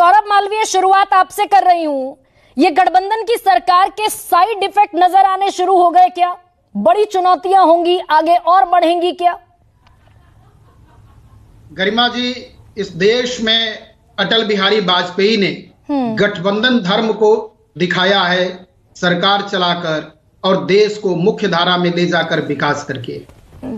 सौरभ मालवीय, शुरुआत आपसे कर रही हूं। ये गठबंधन की सरकार के साइड इफेक्ट नजर आने शुरू हो गए क्या? बड़ी चुनौतियां होंगी, आगे और बढ़ेंगी क्या? गरिमा जी, इस देश में अटल बिहारी वाजपेयी ने गठबंधन धर्म को दिखाया है, सरकार चलाकर और देश को मुख्य धारा में ले जाकर विकास करके।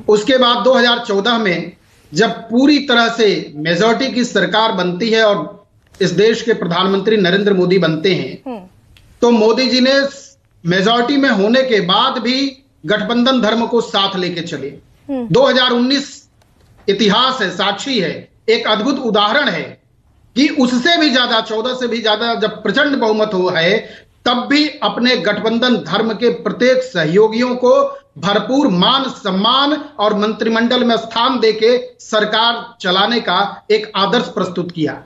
उसके बाद 2014 में जब पूरी तरह से मेजॉरिटी की सरकार बनती है और इस देश के प्रधानमंत्री नरेंद्र मोदी बनते हैं, तो मोदी जी ने मेजॉरिटी में होने के बाद भी गठबंधन धर्म को साथ लेके चले। 2019 इतिहास है, साक्षी है, एक अद्भुत उदाहरण है कि उससे भी ज्यादा, 14 से भी ज्यादा जब प्रचंड बहुमत हुआ है, तब भी अपने गठबंधन धर्म के प्रत्येक सहयोगियों को भरपूर मान सम्मान और मंत्रिमंडल में स्थान देके सरकार चलाने का एक आदर्श प्रस्तुत किया।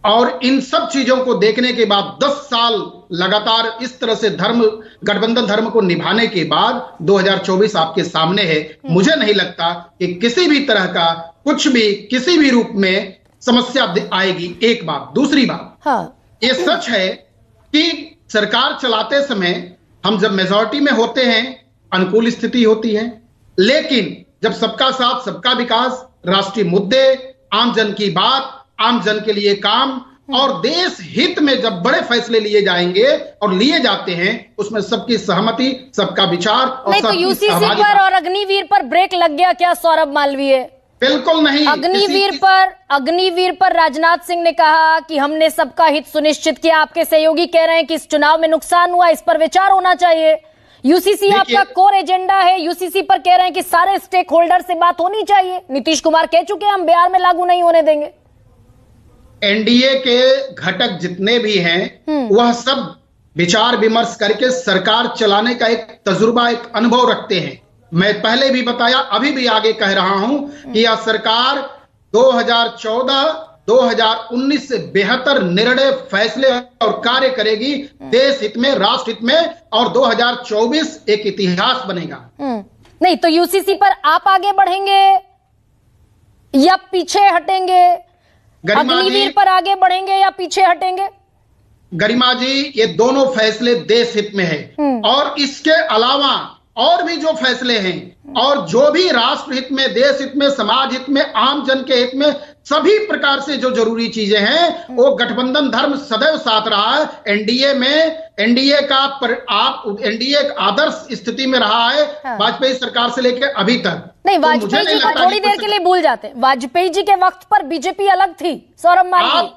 और इन सब चीजों को देखने के बाद 10 साल लगातार इस तरह से गठबंधन धर्म को निभाने के बाद 2024 आपके सामने है। मुझे नहीं लगता कि किसी भी तरह का कुछ भी किसी भी रूप में समस्या आएगी। एक बात। दूसरी बात, ये सच है कि सरकार चलाते समय हम जब मेजॉरिटी में होते हैं अनुकूल स्थिति होती है, लेकिन जब सबका साथ सबका विकास, राष्ट्रीय मुद्दे, आम जन की बात, आम जन के लिए काम और देश हित में जब बड़े फैसले लिए जाएंगे और लिए जाते हैं, उसमें सबकी सहमति, सबका विचार और नहीं, तो यूसीसी पर और अग्निवीर पर ब्रेक लग गया क्या सौरभ मालवीय? बिल्कुल नहीं। अग्निवीर पर राजनाथ सिंह ने कहा कि हमने सबका हित सुनिश्चित किया। आपके सहयोगी कह रहे हैं कि इस चुनाव में नुकसान हुआ, इस पर विचार होना चाहिए। यूसीसी आपका कोर एजेंडा है, यूसीसी पर कह रहे हैं कि सारे स्टेक होल्डर से बात होनी चाहिए। नीतीश कुमार कह चुके हैं हम बिहार में लागू नहीं होने देंगे। एनडीए के घटक जितने भी हैं वह सब विचार विमर्श करके सरकार चलाने का एक तजुर्बा, एक अनुभव रखते हैं। मैं पहले भी बताया, अभी भी आगे कह रहा हूं कि यह सरकार 2014-2019 से बेहतर निर्णय, फैसले और कार्य करेगी देश हित में, राष्ट्र हित में, और 2024 एक इतिहास बनेगा। नहीं तो यूसीसी पर आप आगे बढ़ेंगे या पीछे हटेंगे? अग्निवीर पर आगे बढ़ेंगे या पीछे हटेंगे? गरिमा जी, ये दोनों फैसले देश हित में है और इसके अलावा और भी जो फैसले हैं और जो भी राष्ट्र हित में, देश हित में, समाज हित में, आम जन के हित में, सभी प्रकार से जो जरूरी चीजें हैं वो गठबंधन धर्म सदैव साथ रहा है। एनडीए में एनडीए आदर्श स्थिति में रहा है वाजपेयी सरकार से लेकर अभी तक। नहीं, वाजपेयी जी को थोड़ी देर के लिए भूल जाते हैं। वाजपेयी जी के वक्त पर बीजेपी अलग थी सौरभ मालवीय।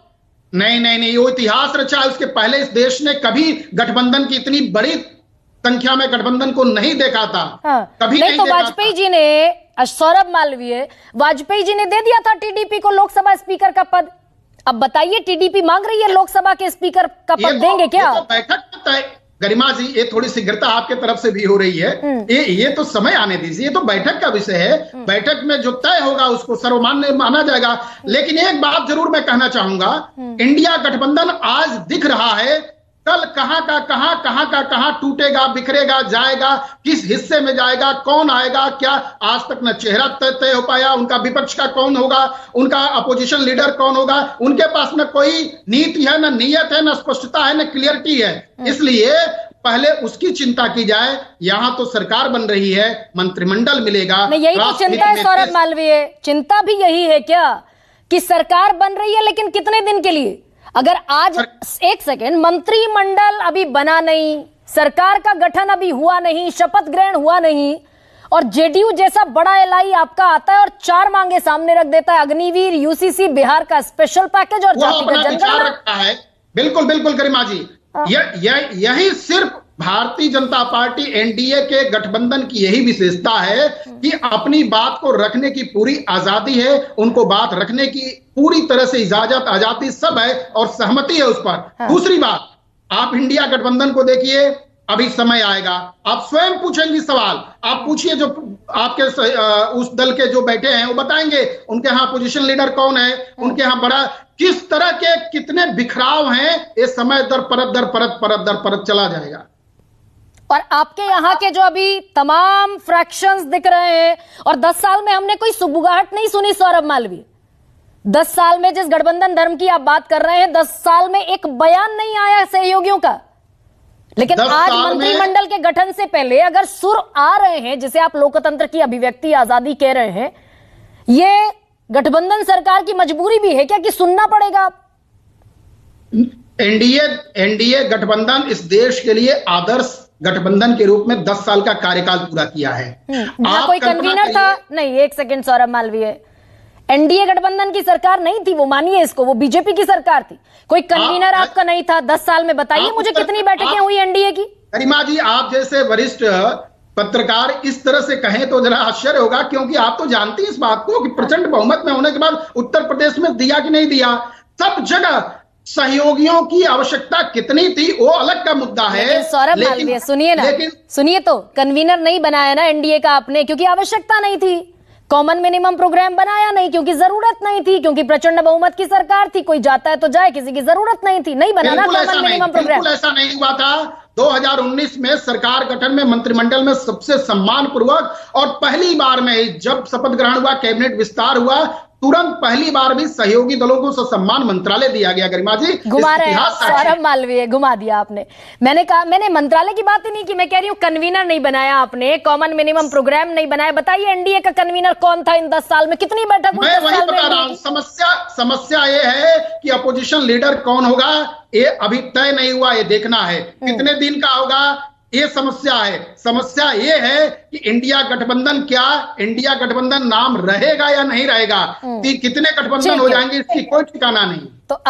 नहीं, वो इतिहास रचा है। उसके पहले इस देश ने कभी गठबंधन की इतनी बड़ी संख्या में गठबंधन को नहीं देखा था। कभी नहीं तो वाजपेयी जी ने, सौरभ मालवीय, वाजपेयी जी ने दे दिया था टीडीपी को लोकसभा स्पीकर का पद। अब बताइए, टीडीपी मांग रही है लोकसभा के स्पीकर का पद, देंगे क्या? ये तो बैठक, गरिमा जी, ये थोड़ी शीघ्रता आपके तरफ से भी हो रही है। ये तो समय आने दीजिए, ये तो बैठक का विषय है। बैठक में जो तय होगा उसको सर्वमान्य माना जाएगा। लेकिन एक बात जरूर मैं कहना चाहूंगा, इंडिया गठबंधन आज दिख रहा है, कल कहां टूटेगा, बिखरेगा, जाएगा, किस हिस्से में जाएगा, कौन आएगा, क्या आज तक न चेहरा तय हो पाया, उनका विपक्ष का कौन होगा, उनका अपोजिशन लीडर कौन होगा, उनके पास न कोई नीति है, न नियत है, न स्पष्टता है, न क्लियरिटी है। इसलिए पहले उसकी चिंता की जाए। यहां तो सरकार बन रही है, मंत्रिमंडल मिलेगा। यही तो चिंता है सौरभ मालवीय, चिंता भी यही है क्या कि सरकार बन रही है, लेकिन कितने दिन के लिए? अगर आज एक सेकेंड, मंत्रिमंडल अभी बना नहीं, सरकार का गठन अभी हुआ नहीं, शपथ ग्रहण हुआ नहीं, और जेडीयू जैसा बड़ा एलआई आपका आता है और 4 मांगे सामने रख देता है, अग्निवीर, यूसीसी, बिहार का स्पेशल पैकेज और जातिगत जनगणना रखा है। बिल्कुल गरिमा जी, यही सिर्फ भारतीय जनता पार्टी एनडीए के गठबंधन की यही विशेषता है कि अपनी बात को रखने की पूरी आजादी है, उनको बात रखने की पूरी तरह से इजाजत, आजादी सब है और सहमति है उस पर। दूसरी बात, आप इंडिया गठबंधन को देखिए, अभी समय आएगा, आप स्वयं पूछेंगे सवाल, आप पूछिए जो आपके उस दल के जो बैठे हैं वो बताएंगे उनके यहाँ पोजीशन लीडर कौन है, उनके यहाँ बड़ा किस तरह के कितने बिखराव हैं। ये समय दर परत चला जाएगा। और आपके यहाँ के जो अभी तमाम फ्रैक्शंस दिख रहे हैं, और 10 साल में हमने कोई सुबुगाहट नहीं सुनी सौरभ मालवीय। 10 साल में जिस गठबंधन धर्म की आप बात कर रहे हैं, 10 साल में एक बयान नहीं आया सहयोगियों का। लेकिन आज मंत्रिमंडल के गठन से पहले अगर सुर आ रहे हैं, जिसे आप लोकतंत्र की अभिव्यक्ति आजादी कह रहे हैं, ये गठबंधन सरकार की मजबूरी भी है क्या कि सुनना पड़ेगा? एनडीए गठबंधन इस देश के लिए आदर्श गठबंधन के रूप में 10 साल का कार्यकाल पूरा किया है। आप कोई कन्वीनर था? नहीं, एक सेकंड सौरभ मालवीय, एनडीए गठबंधन की सरकार नहीं थी वो, मानिए इसको, वो बीजेपी की सरकार थी। कोई कन्वीनर आपका नहीं था 10 साल में? बताइए मुझे कितनी बैठकें हुई एनडीए की? गरिमा जी, आप जैसे वरिष्ठ पत्रकार इस तरह से कहें तो जरा आश्चर्य होगा, क्योंकि आप तो जानती हैं इस बात को कि प्रचंड बहुमत में होने के बाद उत्तर प्रदेश में दिया कि नहीं दिया, सब जगह सहयोगियों की आवश्यकता कितनी थी वो अलग का मुद्दा है। सौरभ मालवीय सुनिए ना, सुनिए, तो कन्वीनर नहीं बनाया ना एनडीए का आपने क्योंकि आवश्यकता नहीं थी। कॉमन मिनिमम प्रोग्राम बनाया नहीं क्योंकि जरूरत नहीं थी, क्योंकि प्रचंड बहुमत की सरकार थी, कोई जाता है तो जाए, किसी की जरूरत नहीं थी, नहीं बनाना कॉमन मिनिमम प्रोग्राम। बिल्कुल ऐसा नहीं हुआ था। 2019 में सरकार गठन में मंत्रिमंडल में सबसे सम्मान पूर्वक और पहली बार में जब शपथ ग्रहण हुआ, कैबिनेट विस्तार हुआ, तुरंत पहली बार भी सहयोगी दलों को सम्मान मंत्रालय दिया गया। गरिमा जी घुमा रहे हैं सौरभ मालवीय, घुमा दिया आपने। मैंने कहा, मैंने मंत्रालय की बात ही नहीं की, मैं कह रही हूँ कन्वीनर नहीं बनाया आपने, कॉमन मिनिमम प्रोग्राम नहीं बनाया। बताइए एनडीए का कन्वीनर कौन था इन 10 साल में? कितनी बैठक हुई? मैं वही बता रहा हूँ, समस्या ये है कि अपोजिशन लीडर कौन होगा ये अभी तय नहीं हुआ, ये देखना है कितने दिन का होगा, ये समस्या है। समस्या ये है कि इंडिया इंडिया गठबंधन नाम रहेगा या नहीं रहेगा, कितने गठबंधन हो जाएंगे इसकी कोई ठिकाना नहीं। तो